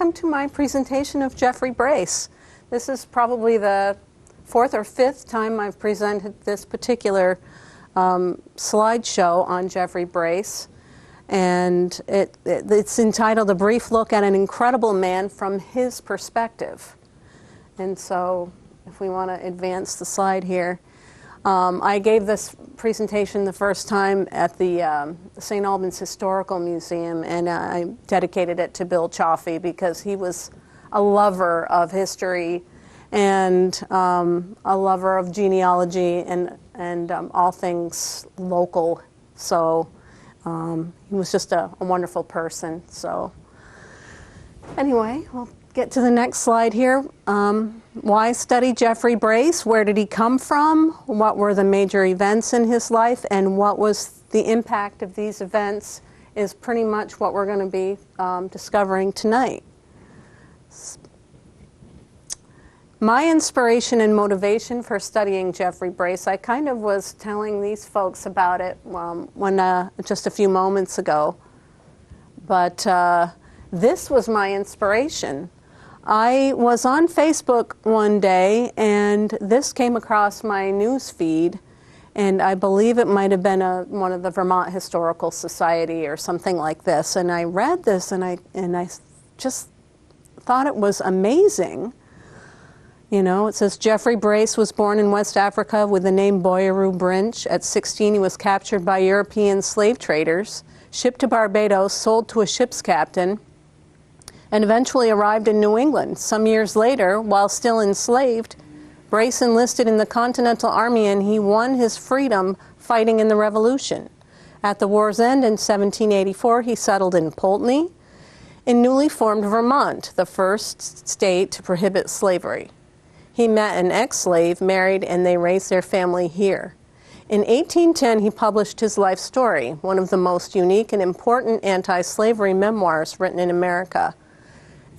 welcome to my presentation of Jeffrey Brace. This is probably the fourth or fifth time I've presented this particular slideshow on Jeffrey Brace. And it's entitled A Brief Look at an Incredible Man from His Perspective. And so if we want to advance the slide here. I gave this presentation the first time at the St. Albans Historical Museum, and I dedicated it to Bill Chaffee because he was a lover of history and a lover of genealogy and all things local. So he was just a wonderful person. So anyway, we'll get to the next slide here. Why study Jeffrey Brace? Where did he come from? What were the major events in his life? And what was the impact of these events is pretty much what we're going to be discovering tonight. My inspiration and motivation for studying Jeffrey Brace, I kind of was telling these folks about it just a few moments ago. But this was my inspiration. I was on Facebook one day, and this came across my news feed, and I believe it might have been one of the Vermont Historical Society or something like this. And I read this, and I just thought it was amazing. You know, it says Jeffrey Brace was born in West Africa with the name Boyeru Brinch. At 16, he was captured by European slave traders, shipped to Barbados, sold to a ship's captain, and eventually arrived in New England. Some years later, while still enslaved, Brace enlisted in the Continental Army, and he won his freedom fighting in the Revolution. At the war's end in 1784, he settled in Poultney, in newly formed Vermont, the first state to prohibit slavery. He met an ex-slave, married, and they raised their family here. In 1810, he published his life story, one of the most unique and important anti-slavery memoirs written in America.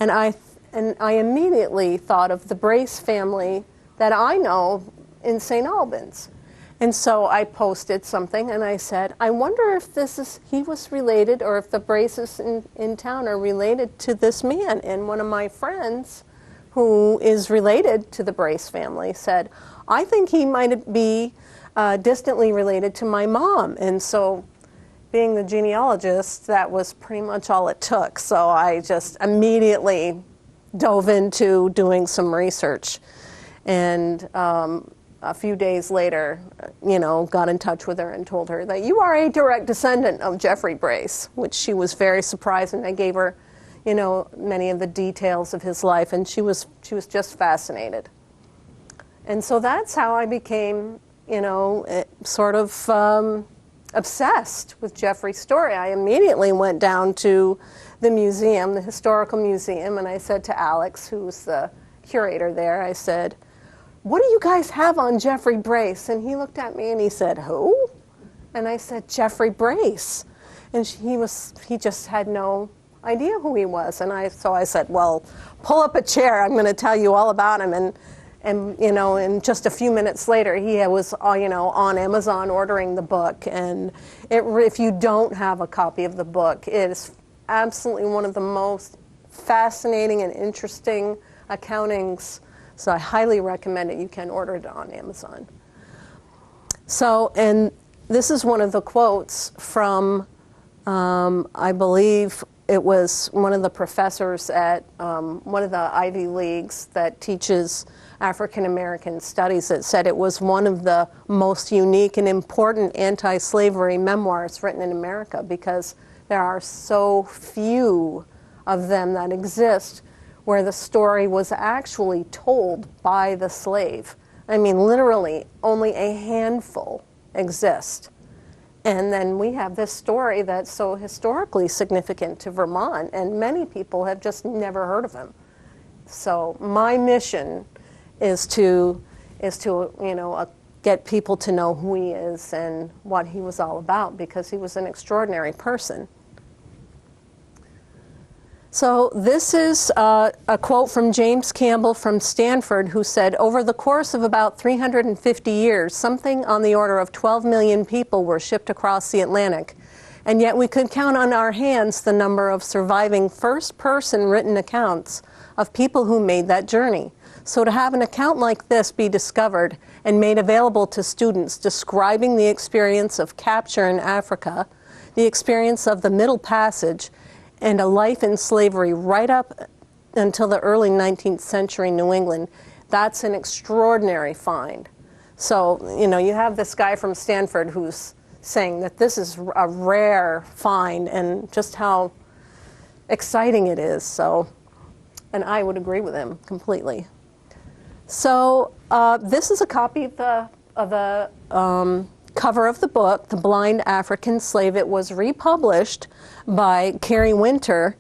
And I immediately thought of the Brace family that I know in St. Albans. And so I posted something and I said, I wonder if he was related, or if the Braces in town are related to this man. And one of my friends who is related to the Brace family said, I think he might be distantly related to my mom. And so being the genealogist, that was pretty much all it took. So I just immediately dove into doing some research. And a few days later, got in touch with her and told her that you are a direct descendant of Jeffrey Brace, which she was very surprised. And I gave her, many of the details of his life, and she was just fascinated. And so that's how I became, sort of obsessed with Jeffrey's story. I immediately went down to the museum, the historical museum, and I said to Alex, who was the curator there, I said, what do you guys have on Jeffrey Brace? And he looked at me and he said, who? And I said, Jeffrey Brace. And he just had no idea who he was. And so I said, well, pull up a chair, I'm going to tell you all about him. And in just a few minutes later, he was, on Amazon ordering the book. And if you don't have a copy of the book, it is absolutely one of the most fascinating and interesting accountings. So I highly recommend it. You can order it on Amazon. So, and this is one of the quotes from, I believe it was one of the professors at one of the Ivy Leagues that teaches African American studies, that said it was one of the most unique and important anti-slavery memoirs written in America, because there are so few of them that exist where the story was actually told by the slave. I mean, literally, only a handful exist. And then we have this story that's so historically significant to Vermont, and many people have just never heard of him. So my mission is to get people to know who he is and what he was all about, because he was an extraordinary person. So this is a quote from James Campbell from Stanford, who said, over the course of about 350 years, something on the order of 12 million people were shipped across the Atlantic, And yet we could count on our hands the number of surviving first-person written accounts of people who made that journey. So to have an account like this be discovered and made available to students describing the experience of capture in Africa, the experience of the Middle Passage, and a life in slavery right up until the early 19th century New England, that's an extraordinary find. So, you know, you have this guy from Stanford who's saying that this is a rare find and just how exciting it is. So, and I would agree with him completely. So this is a copy of the cover of the book, The Blind African Slave. It was republished by Carrie Winter,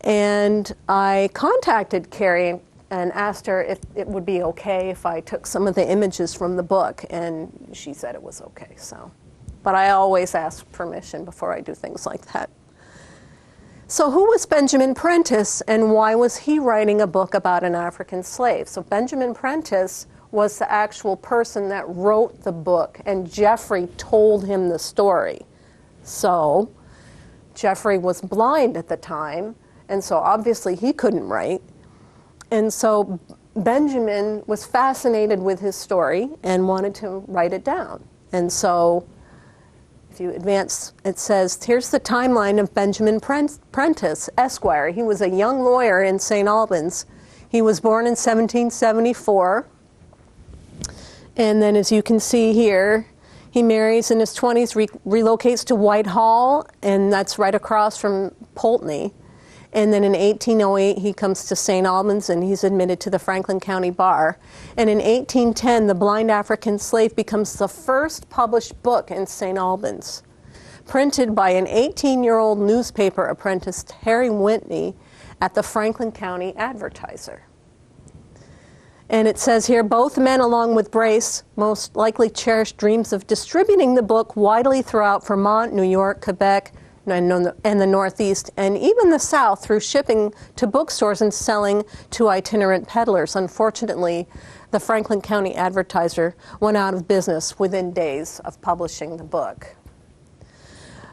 and I contacted Carrie and asked her if it would be okay if I took some of the images from the book, and she said it was okay. So, but I always ask permission before I do things like that. So who was Benjamin Prentice, and why was he writing a book about an African slave? So Benjamin Prentice was the actual person that wrote the book, and Jeffrey told him the story. So Jeffrey was blind at the time, and so obviously he couldn't write. And so Benjamin was fascinated with his story and wanted to write it down. And so if you advance, it says, here's the timeline of Benjamin Prentice, Esquire. He was a young lawyer in St. Albans. He was born in 1774. And then, as you can see here, he marries in his 20s, relocates to Whitehall, and that's right across from Pulteney. And then in 1808, he comes to St. Albans, and he's admitted to the Franklin County Bar. And in 1810, The Blind African Slave becomes the first published book in St. Albans, printed by an 18-year-old newspaper apprentice, Harry Whitney, at the Franklin County Advertiser. And it says here, both men, along with Brace, most likely cherished dreams of distributing the book widely throughout Vermont, New York, Quebec, and the Northeast, and even the South, through shipping to bookstores and selling to itinerant peddlers. Unfortunately, the Franklin County Advertiser went out of business within days of publishing the book.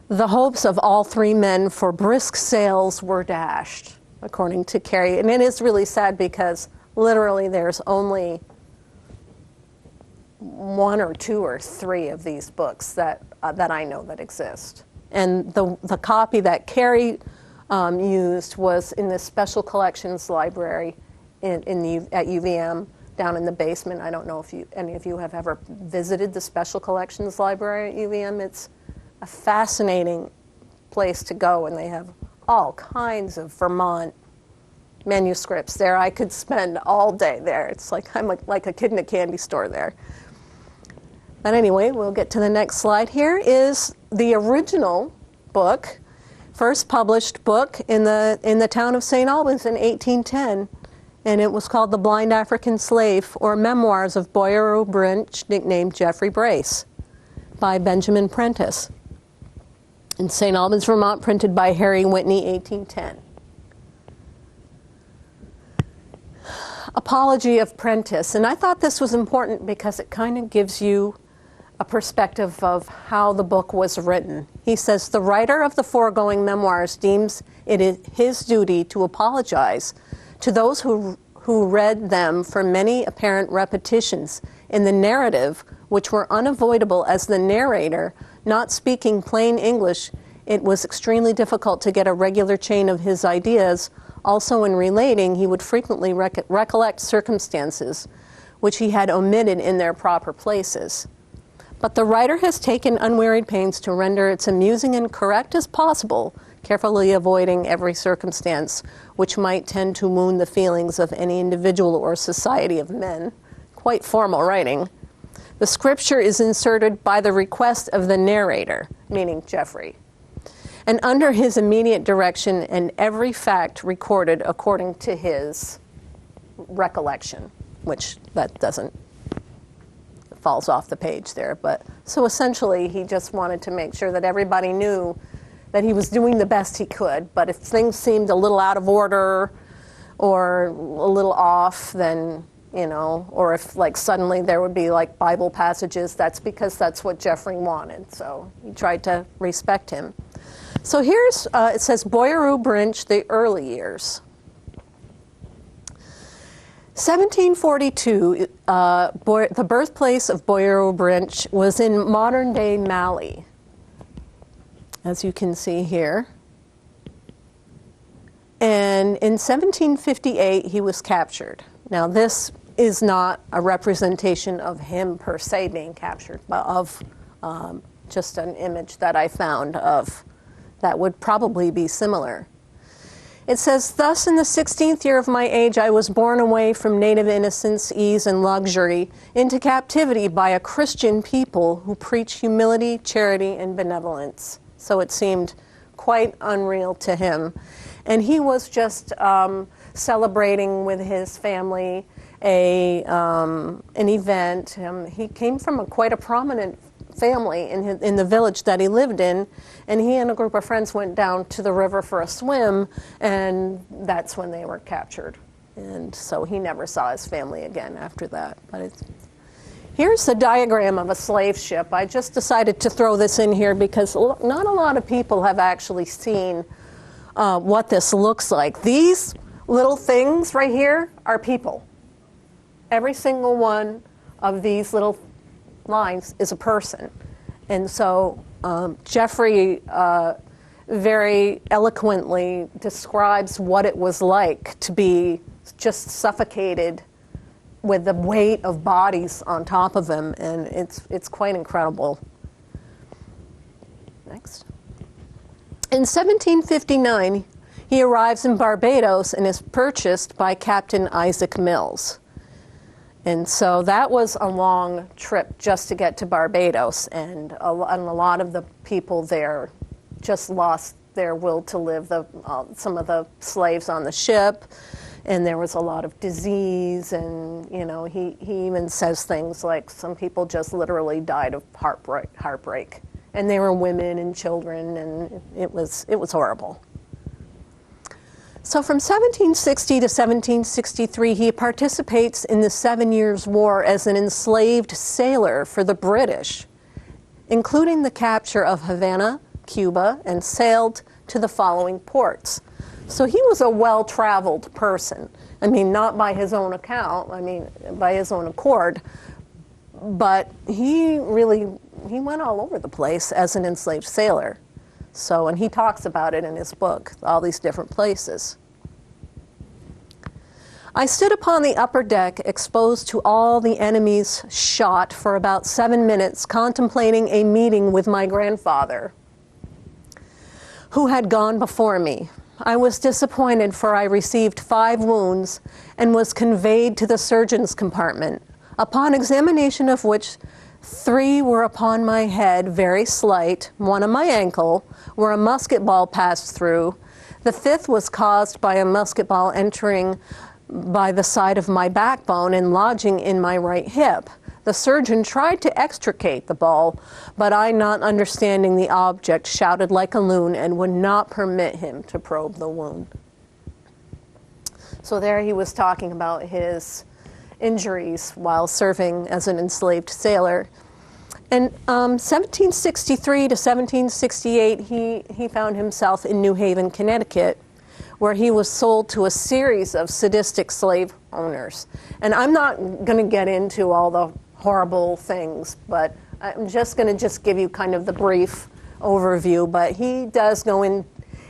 The hopes of all three men for brisk sales were dashed, according to Carrie. And it is really sad because literally there's only one or two or three of these books that I know that exist. And the copy that Carrie used was in the Special Collections Library at UVM down in the basement. I don't know if any of you have ever visited the Special Collections Library at UVM. It's a fascinating place to go, and they have all kinds of Vermont manuscripts there. I could spend all day there. It's like I'm like a kid in a candy store there. But anyway, we'll get to the next slide. Here is the original book, first published book in the town of St. Albans in 1810, and it was called The Blind African Slave, or Memoirs of Boyer O'Brinch, nicknamed Jeffrey Brace, by Benjamin Prentice. In St. Albans, Vermont, printed by Harry Whitney, 1810. Apology of Prentice, and I thought this was important because it kind of gives you a perspective of how the book was written. He says, the writer of the foregoing memoirs deems it is his duty to apologize to those who read them for many apparent repetitions in the narrative, which were unavoidable as the narrator, not speaking plain English, it was extremely difficult to get a regular chain of his ideas. Also in relating, he would frequently recollect circumstances which he had omitted in their proper places. But the writer has taken unwearied pains to render it amusing and correct as possible, carefully avoiding every circumstance which might tend to wound the feelings of any individual or society of men. Quite formal writing. The scripture is inserted by the request of the narrator, meaning Jeffrey, and under his immediate direction, and every fact recorded according to his recollection, which that doesn't, falls off the page there. But so essentially he just wanted to make sure that everybody knew that he was doing the best he could, but if things seemed a little out of order or a little off, then or if like suddenly there would be like Bible passages, that's because that's what Jeffrey wanted. So he tried to respect him. So here's, it says Boyeru Brinch, the early years. 1742, the birthplace of Boyeru Brinch was in modern-day Mali, as you can see here. And in 1758, he was captured. Now, this is not a representation of him per se being captured, but of just an image that I found of that would probably be similar. It says, thus in the 16th year of my age, I was borne away from native innocence, ease, and luxury into captivity by a Christian people who preach humility, charity, and benevolence. So it seemed quite unreal to him. And he was just celebrating with his family an event. He came from quite a prominent family in the village that he lived in, and he and a group of friends went down to the river for a swim, and that's when they were captured. And so he never saw his family again after that. But here's a diagram of a slave ship. I just decided to throw this in here because not a lot of people have actually seen what this looks like. These little things right here are people. Every single one of these little lines is a person. And so Jeffrey very eloquently describes what it was like to be just suffocated with the weight of bodies on top of him, and it's quite incredible. Next. In 1759, he arrives in Barbados and is purchased by Captain Isaac Mills. And so that was a long trip just to get to Barbados, and a lot of the people there just lost their will to live. Some of the slaves on the ship, and there was a lot of disease, and he even says things like some people just literally died of heartbreak, and they were women and children, and it was horrible. So from 1760 to 1763, he participates in the 7 Years' War as an enslaved sailor for the British, including the capture of Havana, Cuba, and sailed to the following ports. So he was a well-traveled person. I mean, not by his own account, by his own accord, but he went all over the place as an enslaved sailor. So, and he talks about it in his book, all these different places. I stood upon the upper deck, exposed to all the enemy's shot for about 7 minutes, contemplating a meeting with my grandfather, who had gone before me. I was disappointed, for I received 5 wounds and was conveyed to the surgeon's compartment, upon examination of which 3 were upon my head, very slight, 1 on my ankle, where a musket ball passed through. The 5th was caused by a musket ball entering by the side of my backbone and lodging in my right hip. The surgeon tried to extricate the ball, but I, not understanding the object, shouted like a loon and would not permit him to probe the wound. So there he was talking about his injuries while serving as an enslaved sailor. In 1763 to 1768, he found himself in New Haven, Connecticut, where he was sold to a series of sadistic slave owners. And I'm not going to get into all the horrible things, but I'm just going to give you kind of the brief overview. But he does go in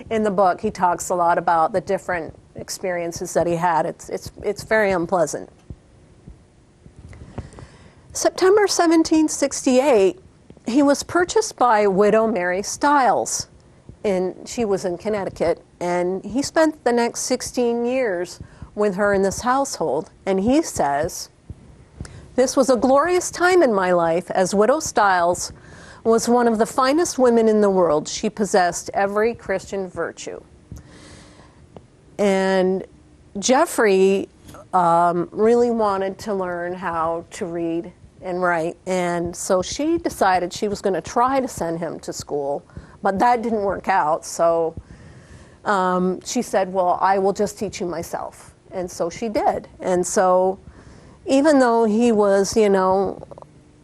the book, he talks a lot about the different experiences that he had. It's very unpleasant. September 1768, he was purchased by widow Mary Stiles. She was in Connecticut, and he spent the next 16 years with her in this household. And he says, "This was a glorious time in my life, as Widow Stiles was one of the finest women in the world. She possessed every Christian virtue." And Jeffrey really wanted to learn how to read and write, and so she decided she was going to try to send him to school, but that didn't work out. So she said, "Well, I will just teach you myself," and so she did. And so even though he was,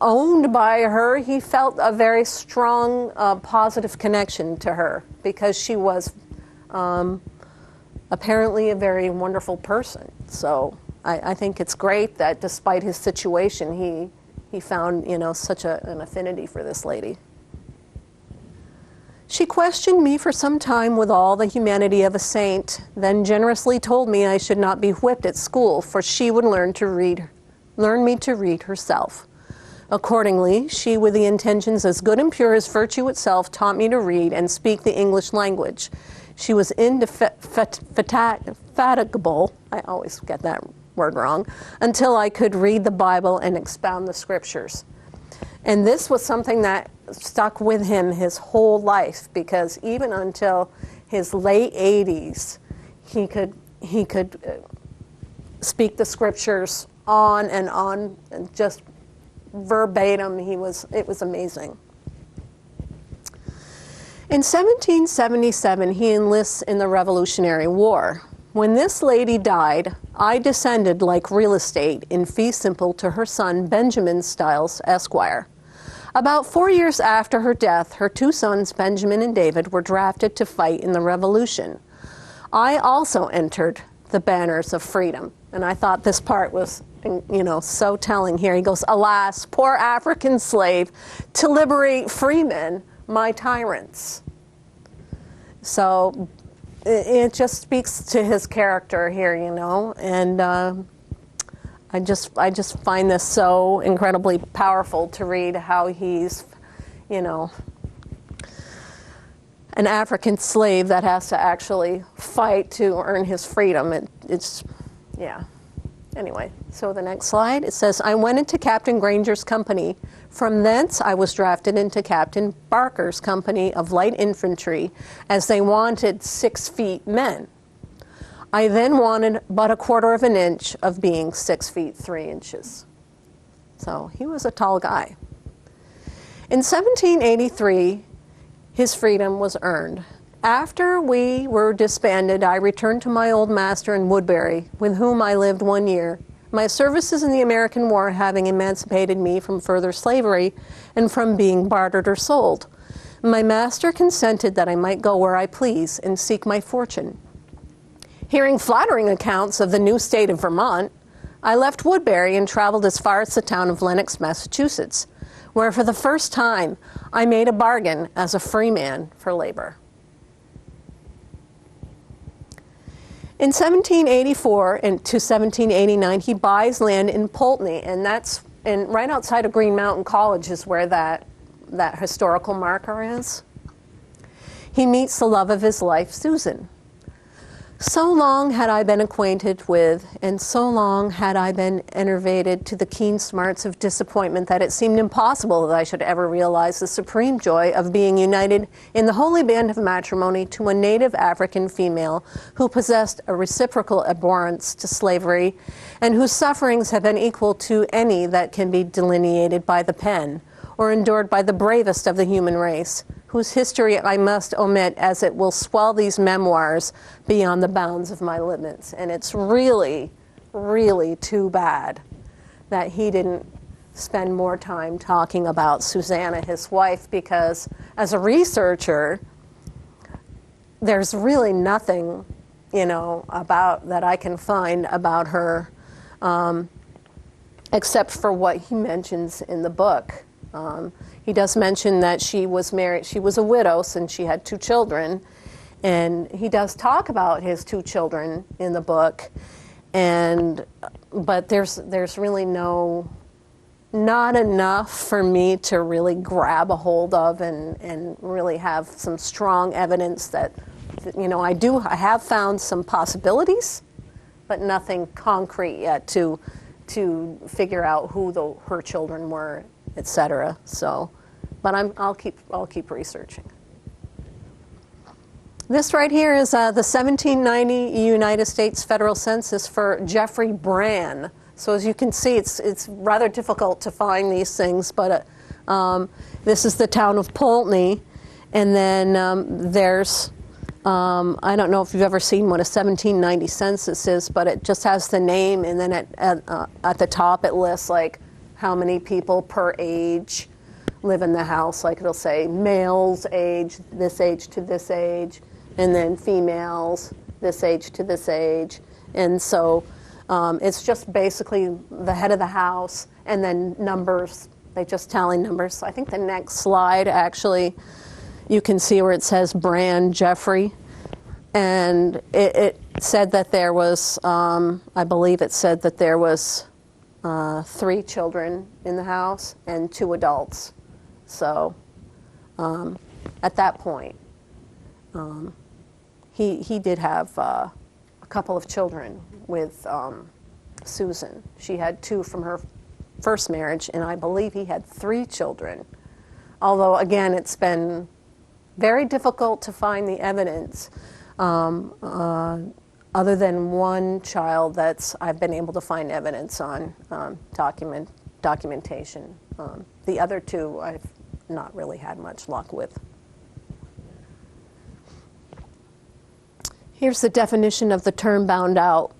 owned by her, he felt a very strong, positive connection to her because she was apparently a very wonderful person. So I think it's great that despite his situation, he found, such an affinity for this lady. She questioned me for some time with all the humanity of a saint, then generously told me I should not be whipped at school, for she would learn me to read herself. Accordingly, she, with the intentions as good and pure as virtue itself, taught me to read and speak the English language. She was indefatigable, I always get that word wrong, until I could read the Bible and expound the scriptures. And this was something that stuck with him his whole life, because even until his late 80s, he could speak the scriptures on, and just verbatim. It was amazing. In 1777, he enlists in the Revolutionary War. When this lady died, I descended like real estate in fee simple to her son Benjamin Stiles, Esquire. About 4 years after her death, her two sons, Benjamin and David, were drafted to fight in the Revolution. I also entered the banners of freedom. And I thought this part was, so telling here. He goes, "Alas, poor African slave, to liberate freemen, my tyrants." So it just speaks to his character here, and I just find this so incredibly powerful to read how he's, an African slave that has to actually fight to earn his freedom. Anyway, so the next slide, it says, I went into Captain Granger's company. From thence I was drafted into Captain Barker's company of light infantry, as they wanted 6 feet men. I then wanted but 1/4 of an inch of being 6 feet 3 inches. So he was a tall guy. In 1783, his freedom was earned. After we were disbanded, I returned to my old master in Woodbury, with whom I lived 1 year, my services in the American War having emancipated me from further slavery and from being bartered or sold. My master consented that I might go where I please and seek my fortune. Hearing flattering accounts of the new state of Vermont, I left Woodbury and traveled as far as the town of Lenox, Massachusetts, where for the first time I made a bargain as a free man for labor. In 1784 to 1789, he buys land in Poultney, and that's right outside of Green Mountain College is where that historical marker is. He meets the love of his life, Susan. So long had I been acquainted with, and so long had I been enervated to the keen smarts of disappointment, that it seemed impossible that I should ever realize the supreme joy of being united in the holy band of matrimony to a native African female who possessed a reciprocal abhorrence to slavery, and whose sufferings have been equal to any that can be delineated by the pen, or endured by the bravest of the human race, whose history I must omit, as it will swell these memoirs beyond the bounds of my limits. And it's really, really too bad that he didn't spend more time talking about Susanna, his wife, because as a researcher, there's really nothing, about that I can find about her, except for what he mentions in the book. He does mention that she was married, she was a widow since she had 2 children, and he does talk about his 2 children in the book, but there's really not enough for me to really grab a hold of and really have some strong evidence that, I have found some possibilities, but nothing concrete yet to figure out who her children were, etc. So, but I'll keep researching. This right here is the 1790 United States Federal Census for Jeffrey Brann. So as you can see, it's rather difficult to find these things, but this is the town of Poultney, and then there's I don't know if you've ever seen what a 1790 census is, but it just has the name, and then at the top it lists like how many people per age live in the house. Like it'll say males age to this age, and then females this age to this age. And so it's just basically the head of the house and then numbers. They just tally numbers. I think the next slide, actually, you can see where it says Brand Jeffrey. And it said that there was, I believe it said that there was 3 children in the house and 2 adults. So at that point, he did have a couple of children with Susan. She had 2 from her first marriage, and I believe he had 3 children. Although, again, it's been very difficult to find the evidence other than one child that's I've been able to find evidence on documentation. The other 2 I've not really had much luck with. Here's the definition of the term bound out.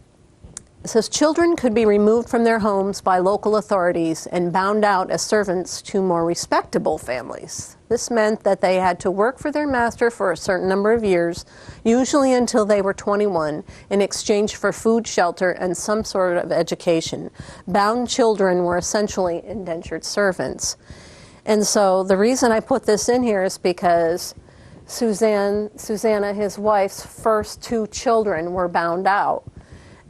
It says children could be removed from their homes by local authorities and bound out as servants to more respectable families. This meant that they had to work for their master for a certain number of years, usually until they were 21, in exchange for food, shelter, and some sort of education. Bound children were essentially indentured servants. And so the reason I put this in here is because Susanna, his wife's first 2 children were bound out.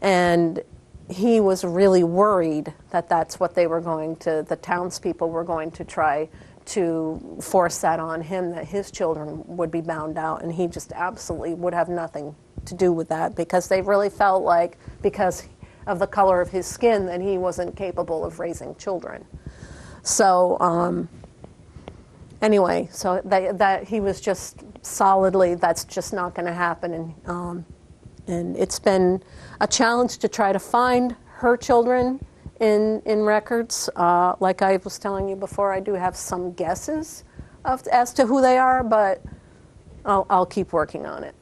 And he was really worried that that's what they were going to, the townspeople were going to try to force that on him, that his children would be bound out, and he just absolutely would have nothing to do with that, because they really felt like, because of the color of his skin, that he wasn't capable of raising children. So anyway, so that he was just solidly, that's just not going to happen. And it's been a challenge to try to find her children in records. Like I was telling you before, I do have some guesses as to who they are, but I'll keep working on it.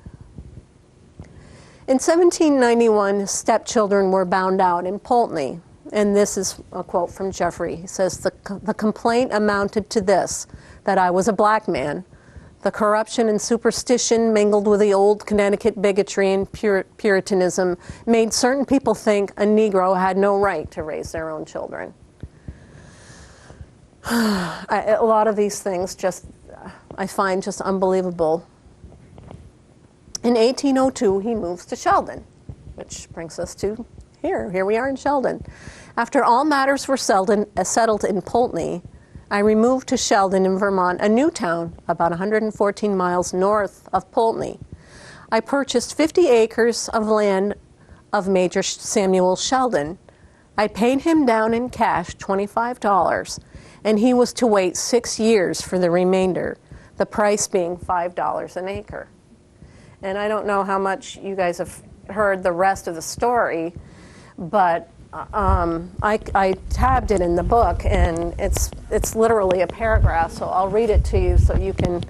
In 1791, stepchildren were bound out in Pulteney. And this is a quote from Jeffrey. He says, the complaint amounted to this, that I was a black man. The corruption and superstition mingled with the old Connecticut bigotry and Puritanism made certain people think a Negro had no right to raise their own children. A lot of these things I find just unbelievable. In 1802, he moves to Sheldon, which brings us to here. Here we are in Sheldon. After all matters were settled in Pulteney, I removed to Sheldon in Vermont, a new town about 114 miles north of Pulteney. I purchased 50 acres of land of Major Samuel Sheldon. I paid him down in cash $25, and he was to wait 6 years for the remainder, the price being $5 an acre. And I don't know how much you guys have heard the rest of the story, but I tabbed it in the book, and it's literally a paragraph, so I'll read it to you so you can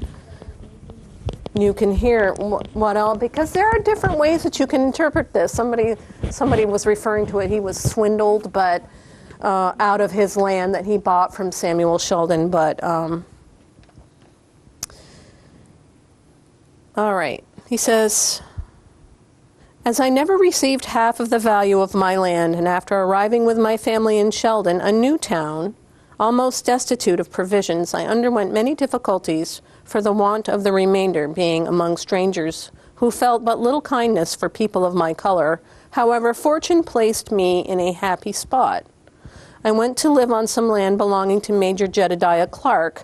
hear what all, because there are different ways that you can interpret this. Somebody was referring to it, he was swindled, but out of his land that he bought from Samuel Sheldon, but all right. He says, as I never received half of the value of my land, and after arriving with my family in Sheldon, a new town, almost destitute of provisions, I underwent many difficulties for the want of the remainder, being among strangers who felt but little kindness for people of my color. However, fortune placed me in a happy spot. I went to live on some land belonging to Major Jedediah Clark,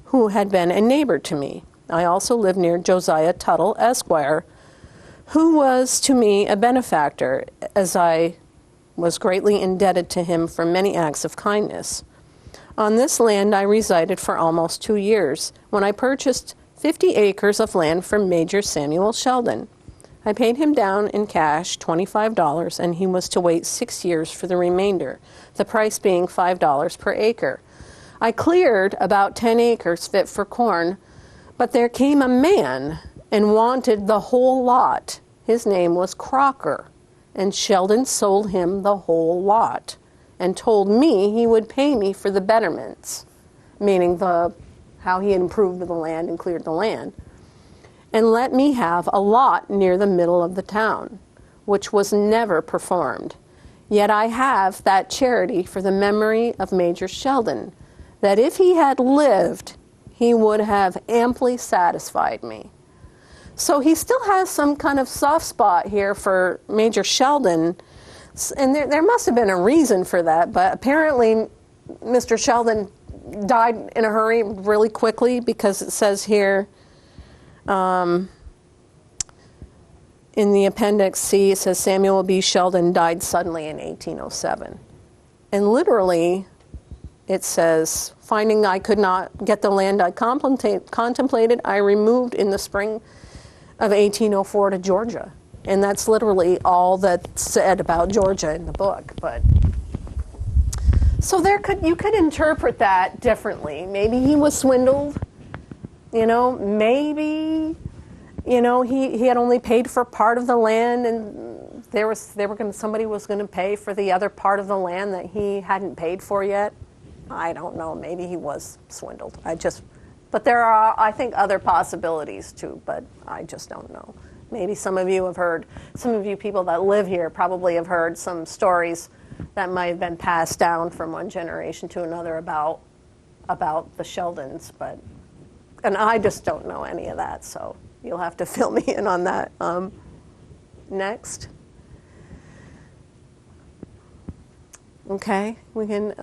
who had been a neighbor to me. I also lived near Josiah Tuttle, Esquire, who was to me a benefactor, as I was greatly indebted to him for many acts of kindness. On this land I resided for almost 2 years, when I purchased 50 acres of land from Major Samuel Sheldon. I paid him down in cash $25, and he was to wait 6 years for the remainder, the price being $5 per acre. I cleared about 10 acres fit for corn, but there came a man and wanted the whole lot. His name was Crocker, and Sheldon sold him the whole lot and told me he would pay me for the betterments, meaning how he improved the land and cleared the land, and let me have a lot near the middle of the town, which was never performed. Yet I have that charity for the memory of Major Sheldon, that if he had lived, he would have amply satisfied me. So he still has some kind of soft spot here for Major Sheldon, and there must have been a reason for that, but apparently Mr. Sheldon died in a hurry really quickly, because it says here in the Appendix C, it says Samuel B. Sheldon died suddenly in 1807. And literally, it says, finding I could not get the land I contemplated, I removed in the spring of 1804 to Georgia. And that's literally all that's said about Georgia in the book. But so you could interpret that differently. Maybe he was swindled. Maybe he had only paid for part of the land, and somebody was going to pay for the other part of the land that he hadn't paid for yet. I don't know. Maybe he was swindled. But there are, I think, other possibilities too, but I just don't know. Maybe some of you people that live here probably have heard some stories that might have been passed down from one generation to another about the Sheldons, and I just don't know any of that, so you'll have to fill me in on that. Next. Okay, we can.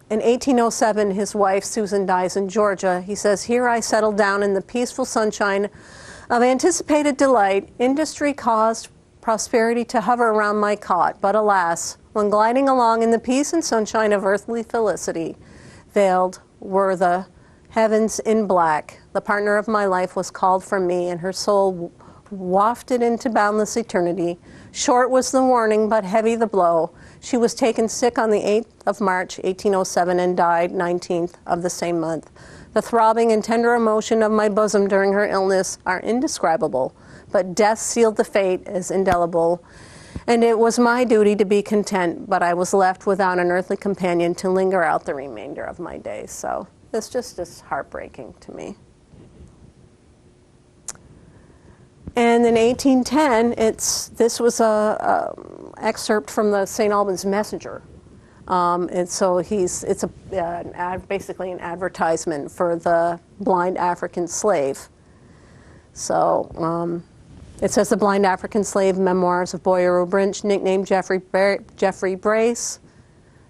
In 1807, his wife Susan dies in Georgia. He says, "Here I settled down in the peaceful sunshine of anticipated delight. Industry caused prosperity to hover around my cot, but alas, when gliding along in the peace and sunshine of earthly felicity, veiled were the heavens in black. The partner of my life was called from me, and her soul wafted into boundless eternity. Short was the warning, but heavy the blow. She was taken sick on the 8th of March, 1807, and died 19th of the same month. The throbbing and tender emotion of my bosom during her illness are indescribable, but death sealed the fate as indelible, and it was my duty to be content, but I was left without an earthly companion to linger out the remainder of my days." So this just is heartbreaking to me. And in 1810, this was a excerpt from the St. Albans Messenger, and so it's basically an advertisement for the blind African slave. So it says the blind African slave memoirs of Boyer O'Brinch, nicknamed Jeffrey Brace,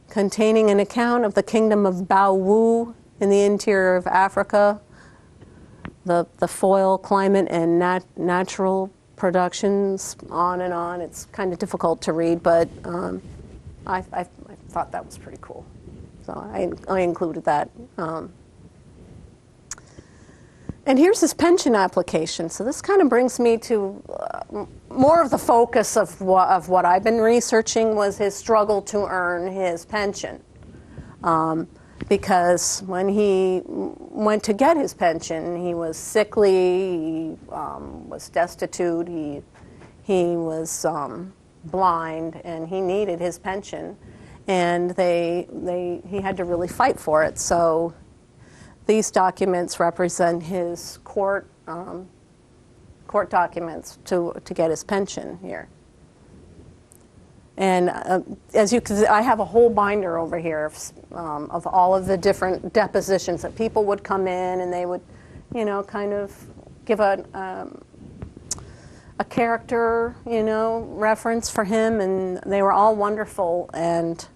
containing an account of the kingdom of Baowu in the interior of Africa, the foil climate and natural productions, on and on. It's kind of difficult to read, but I thought that was pretty cool. So I included that. And here's his pension application. So this kind of brings me to more of the focus of what I've been researching was his struggle to earn his pension. Because when he went to get his pension, he was sickly, he was destitute, he was blind, and he needed his pension, and he had to really fight for it. So these documents represent his court documents to get his pension here. And as you can see, I have a whole binder over here of all of the different depositions that people would come in, and they would, kind of give a character, reference for him, and they were all wonderful. And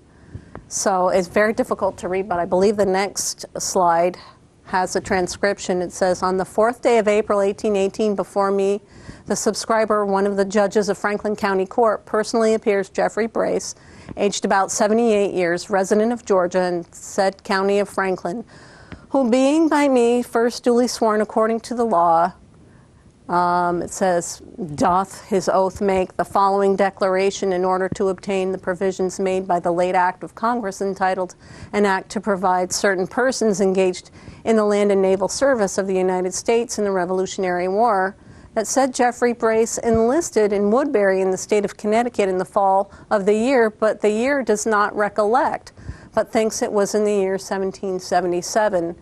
so it's very difficult to read, but I believe the next slide has a transcription. It says, "On the 4th day of April, 1818, before me, the subscriber, one of the judges of Franklin County Court, personally appears Jeffrey Brace, aged about 78 years, resident of Georgia in said county of Franklin, who being by me first duly sworn according to the law, It says, doth his oath make the following declaration in order to obtain the provisions made by the late act of Congress entitled an act to provide certain persons engaged in the land and naval service of the United States in the Revolutionary War, that said Jeffrey Brace enlisted in Woodbury in the state of Connecticut in the fall of the year, but the year does not recollect, but thinks it was in the year 1777.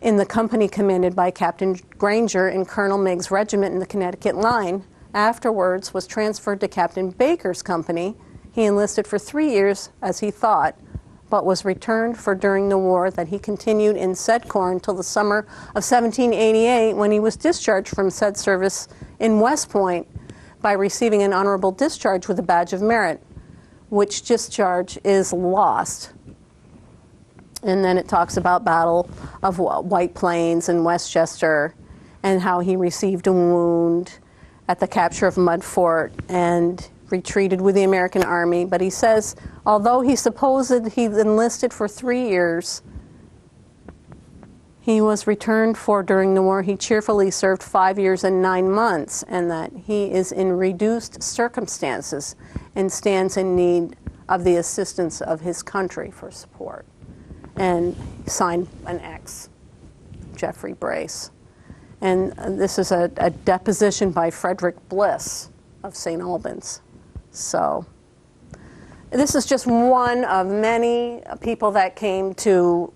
In the company commanded by Captain Granger in Colonel Meigs' regiment in the Connecticut line. Afterwards was transferred to Captain Baker's company. He enlisted for 3 years, as he thought, but was returned for during the war that he continued in said corps until the summer of 1788, when he was discharged from said service in West Point by receiving an honorable discharge with a badge of merit, which discharge is lost. And then it talks about Battle of White Plains and Westchester and how he received a wound at the capture of Mud Fort and retreated with the American Army. But he says, although he supposed he enlisted for 3 years, he was returned for during the war. He cheerfully served 5 years and 9 months, and that he is in reduced circumstances and stands in need of the assistance of his country for support. And signed an X, Jeffrey Brace. And this is a deposition by Frederick Bliss of St. Albans. So this is just one of many people that came to,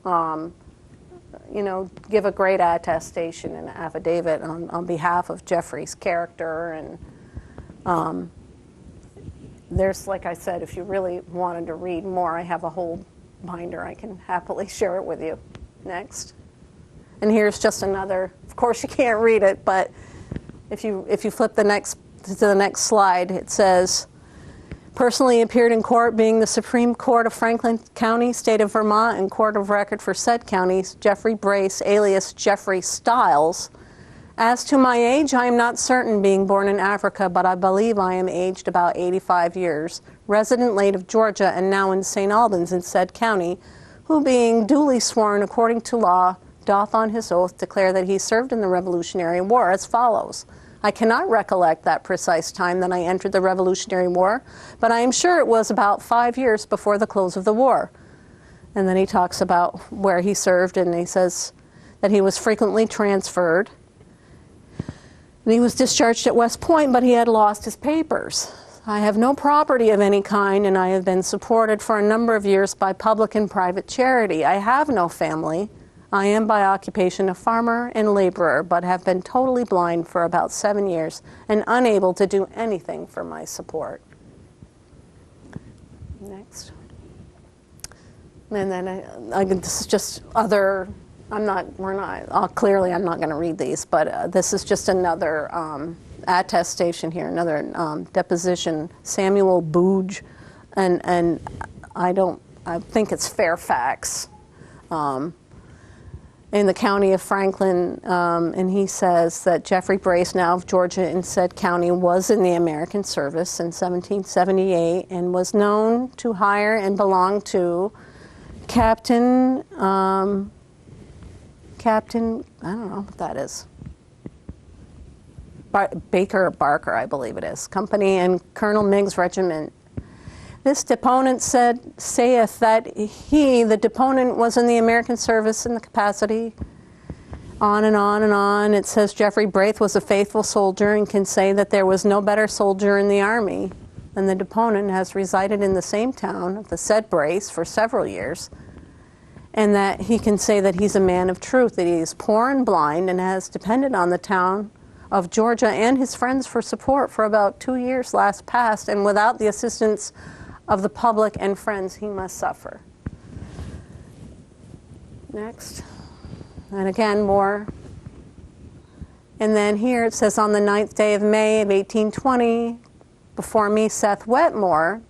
give a great attestation and affidavit on behalf of Jeffrey's character. And there's, like I said, if you really wanted to read more, I have a whole binder. I can happily share it with you. Next. And here's just another. Of course, you can't read it, but if you flip to the next slide, it says, personally appeared in court, being the Supreme Court of Franklin County, State of Vermont, and Court of Record for said counties, Jeffrey Brace, alias Jeffrey Stiles. As to my age, I am not certain, being born in Africa, but I believe I am aged about 85 years, resident late of Georgia, and now in St. Albans in said county, who being duly sworn according to law, doth on his oath declare that he served in the Revolutionary War as follows. I cannot recollect that precise time that I entered the Revolutionary War, but I am sure it was about 5 years before the close of the war. And then he talks about where he served, and he says that he was frequently transferred. And he was discharged at West Point, but he had lost his papers. I have no property of any kind, and I have been supported for a number of years by public and private charity. I have no family. I am by occupation a farmer and laborer, but have been totally blind for about 7 years and unable to do anything for my support. Next. And then this is just other. Clearly I'm not going to read these, but this is just another attestation here, another deposition. Samuel Booge, and I think it's Fairfax, in the county of Franklin, and he says that Jeffrey Brace, now of Georgia in said county, was in the American service in 1778 and was known to hire and belong to Captain, I don't know what that is. Baker or Barker, I believe it is. Company and Colonel Meigs' regiment. This deponent saith that he, the deponent, was in the American service in the capacity, on and on and on. It says Jeffrey Brace was a faithful soldier and can say that there was no better soldier in the army. And the deponent has resided in the same town of the said Brace for several years. And that he can say that he's a man of truth, that he is poor and blind and has depended on the town of Georgia and his friends for support for about 2 years last past, and without the assistance of the public and friends, he must suffer. Next. And again, more. And then here it says, on the 9th day of May of 1820, before me, Seth Wetmore,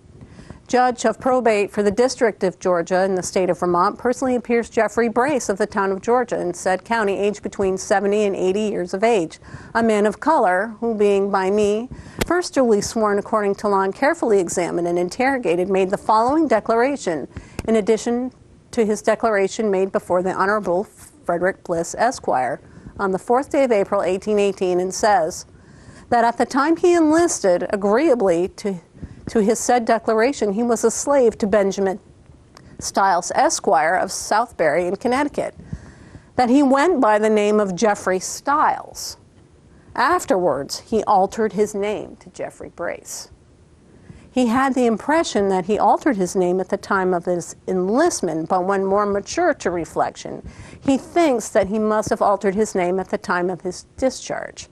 Judge of Probate for the District of Georgia in the state of Vermont, personally appears Jeffrey Brace of the town of Georgia in said county, aged between 70 and 80 years of age, a man of color, who being by me first duly sworn according to law and carefully examined and interrogated, made the following declaration, in addition to his declaration made before the Honorable Frederick Bliss, Esquire, on the 4th day of April, 1818, and says that at the time he enlisted, agreeably to his said declaration, he was a slave to Benjamin Stiles, Esquire of Southbury in Connecticut, that he went by the name of Jeffrey Stiles. Afterwards, he altered his name to Jeffrey Brace. He had the impression that he altered his name at the time of his enlistment, but when more mature to reflection, he thinks that he must have altered his name at the time of his discharge.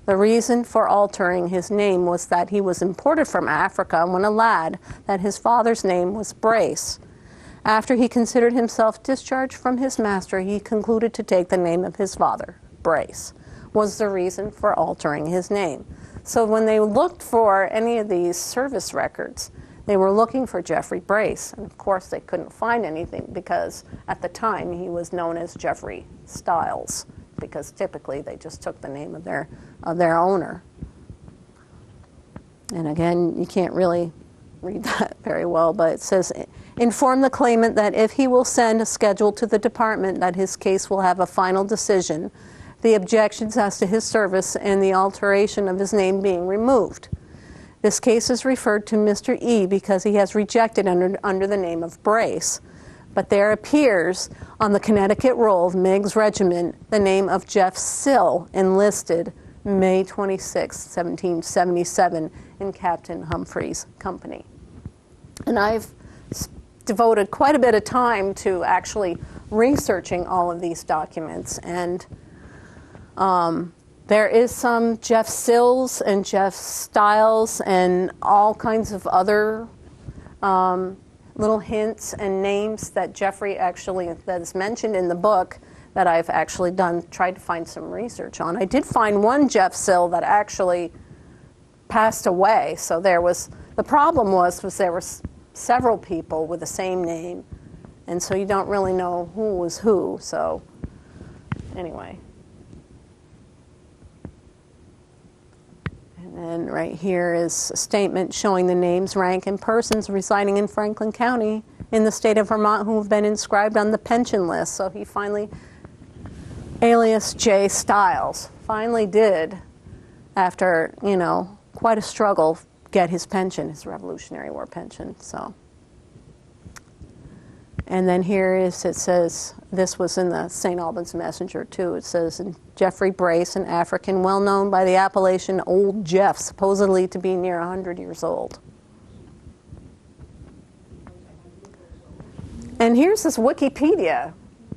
The reason for altering his name was that he was imported from Africa when a lad, that his father's name was Brace. After he considered himself discharged from his master, he concluded to take the name of his father, Brace, was the reason for altering his name. So when they looked for any of these service records, they were looking for Jeffrey Brace. And of course they couldn't find anything because at the time he was known as Jeffrey Stiles, because typically they just took the name of their owner. And again, you can't really read that very well, but it says, inform the claimant that if he will send a schedule to the department, that his case will have a final decision, the objections as to his service and the alteration of his name being removed. This case is referred to Mr. E because he has rejected under the name of Brace, but there appears on the Connecticut roll of Meigs Regiment the name of Jeff Sill, enlisted May 26, 1777 in Captain Humphrey's company. And I've devoted quite a bit of time to actually researching all of these documents, and there is some Jeff Sills and Jeff Stiles and all kinds of other little hints and names that Jeffrey actually, that is mentioned in the book, that I've actually tried to find some research on. I did find one Jeff Sill that actually passed away. So the problem was there were several people with the same name, and so you don't really know who was who. So anyway. And then right here is a statement showing the names, rank, and persons residing in Franklin County in the state of Vermont who have been inscribed on the pension list. So he finally, alias J. Stiles, finally did, after, quite a struggle, get his pension, his Revolutionary War pension. So, and then here it says, this was in the St. Albans Messenger too, it says, Jeffrey Brace, an African well known by the appellation Old Jeff, supposedly to be near 100 years old. And here's this Wikipedia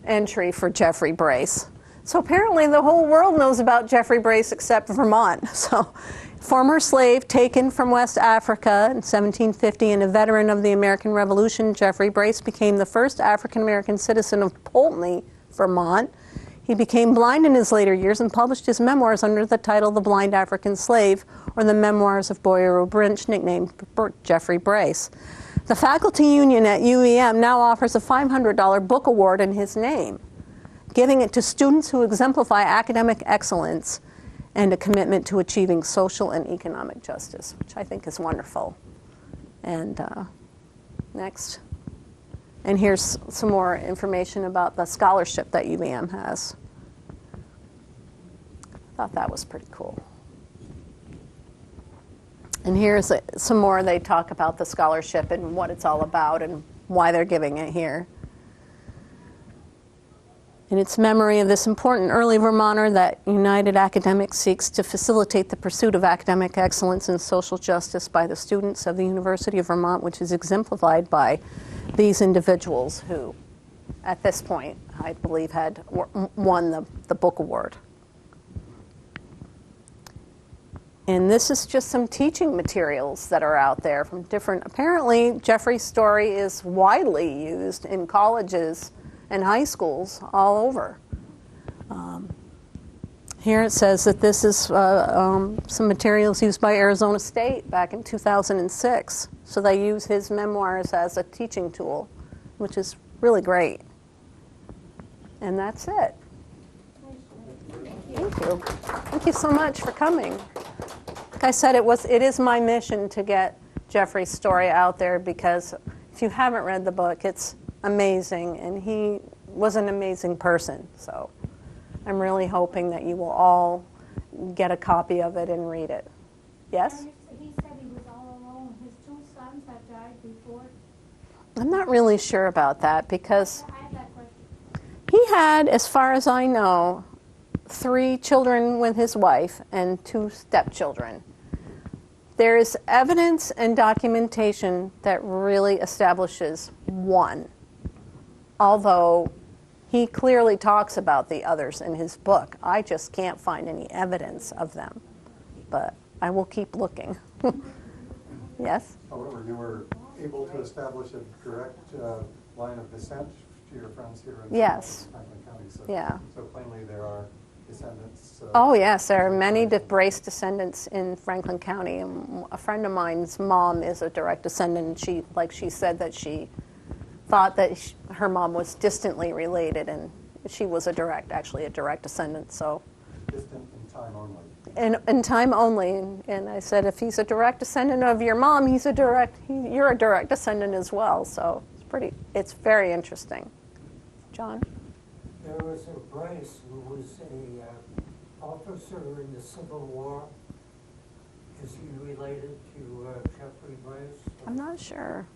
entry for Jeffrey Brace. So apparently the whole world knows about Jeffrey Brace except Vermont. So, former slave taken from West Africa in 1750 and a veteran of the American Revolution, Jeffrey Brace became the first African-American citizen of Poultney, Vermont. He became blind in his later years and published his memoirs under the title The Blind African Slave, or The Memoirs of Boyer O'Brinch, nicknamed Jeffrey Brace. The faculty union at UEM now offers a $500 book award in his name, giving it to students who exemplify academic excellence and a commitment to achieving social and economic justice, which I think is wonderful. And next. And here's some more information about the scholarship that UVM has. I thought that was pretty cool. And here's some more. They talk about the scholarship and what it's all about and why they're giving it here. In its memory of this important early Vermonter, that United Academics seeks to facilitate the pursuit of academic excellence and social justice by the students of the University of Vermont, which is exemplified by these individuals who, at this point, I believe had won the book award. And this is just some teaching materials that are out there from different, apparently Jeffrey's story is widely used in colleges and high schools all over. Here it says that this is some materials used by Arizona State back in 2006. So they use his memoirs as a teaching tool, which is really great. And that's it. Thank you. Thank you so much for coming. Like I said, it is my mission to get Jeffrey's story out there, because if you haven't read the book, it's amazing, and he was an amazing person. So I'm really hoping that you will all get a copy of it and read it. Yes? He said he was all alone. His two sons had died before. I'm not really sure about that because I have that question. he had, as far as I know, 3 children with his wife and 2 stepchildren. There is evidence and documentation that really establishes 1, although he clearly talks about the others in his book. I just can't find any evidence of them, but I will keep looking. Yes? However, you were able to establish a direct line of descent to your friends here in Yes. Franklin County. So, Yeah. So plainly there are descendants. Oh, yes, there are many Brace descendants in Franklin County. And a friend of mine's mom is a direct descendant. She said that she thought that her mom was distantly related, and she was actually a direct descendant. So, Distant in time only. in time only. And I said, if he's a direct descendant of your mom, you're a direct descendant as well. So it's very interesting. John? There was a Brace who was a officer in the Civil War. Is he related to Jeffrey Brace? I'm not sure.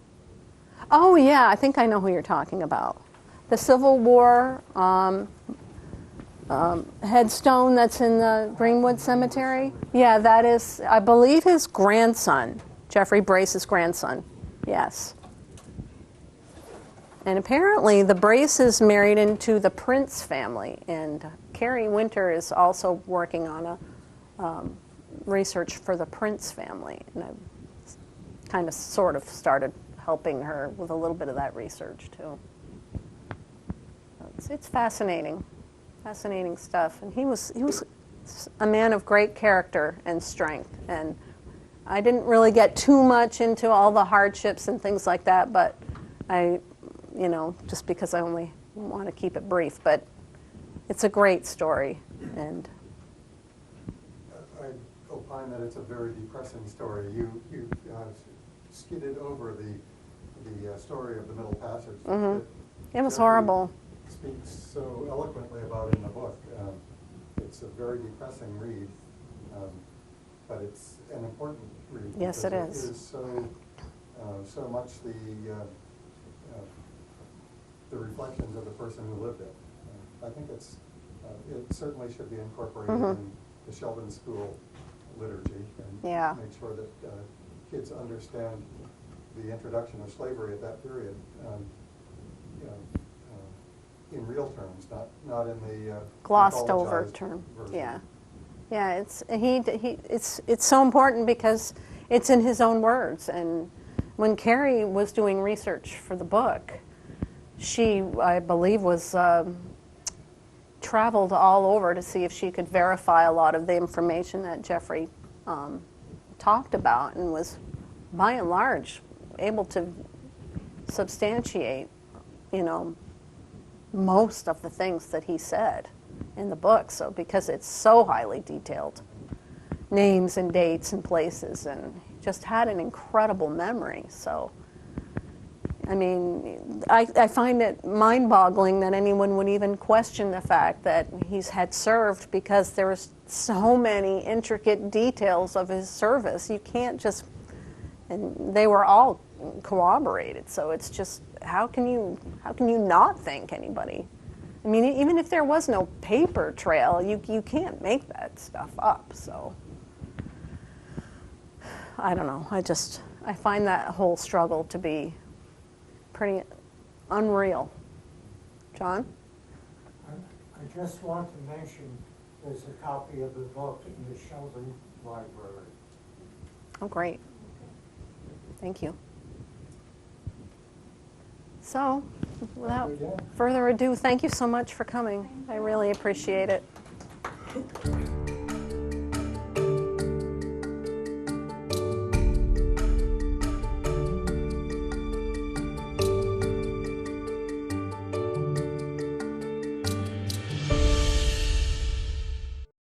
Oh, yeah, I think I know who you're talking about. The Civil War headstone that's in the Greenwood Cemetery. Yeah, that is, I believe, his grandson, Jeffrey Brace's grandson. Yes. And apparently the Braces married into the Prince family, and Carrie Winter is also working on a research for the Prince family, and I kind of sort of started helping her with a little bit of that research too. It's fascinating stuff, and he was a man of great character and strength, and I didn't really get too much into all the hardships and things like that, but just because I only want to keep it brief, but it's a great story. And I opine that it's a very depressing story. You skidded over the story of the Middle Passage. Mm-hmm. It was Jeffrey horrible. Speaks so eloquently about in the book. It's a very depressing read, but it's an important read. Yes, it is. It is so much the reflections of the person who lived it. I think it certainly should be incorporated in the Sheldon School liturgy and make sure that kids understand the introduction of slavery at that period. In real terms, not in the glossed over term. Version. Yeah. It's so important because it's in his own words. And when Carrie was doing research for the book, she, I believe, was traveled all over to see if she could verify a lot of the information that Jeffrey talked about, and was, by and large, able to substantiate, most of the things that he said in the book. So because it's so highly detailed, names and dates and places, and just had an incredible memory. So I mean, I find it mind-boggling that anyone would even question the fact that he's had served, because there was so many intricate details of his service. You can't just, and they were all corroborated. So it's just, how can you not think anybody? I mean, even if there was no paper trail, you can't make that stuff up. So I don't know. I find that whole struggle to be pretty unreal. John? I just want to mention there's a copy of the book in the Sheldon Library. Oh, great. Thank you. So, without further ado, thank you so much for coming. I really appreciate it.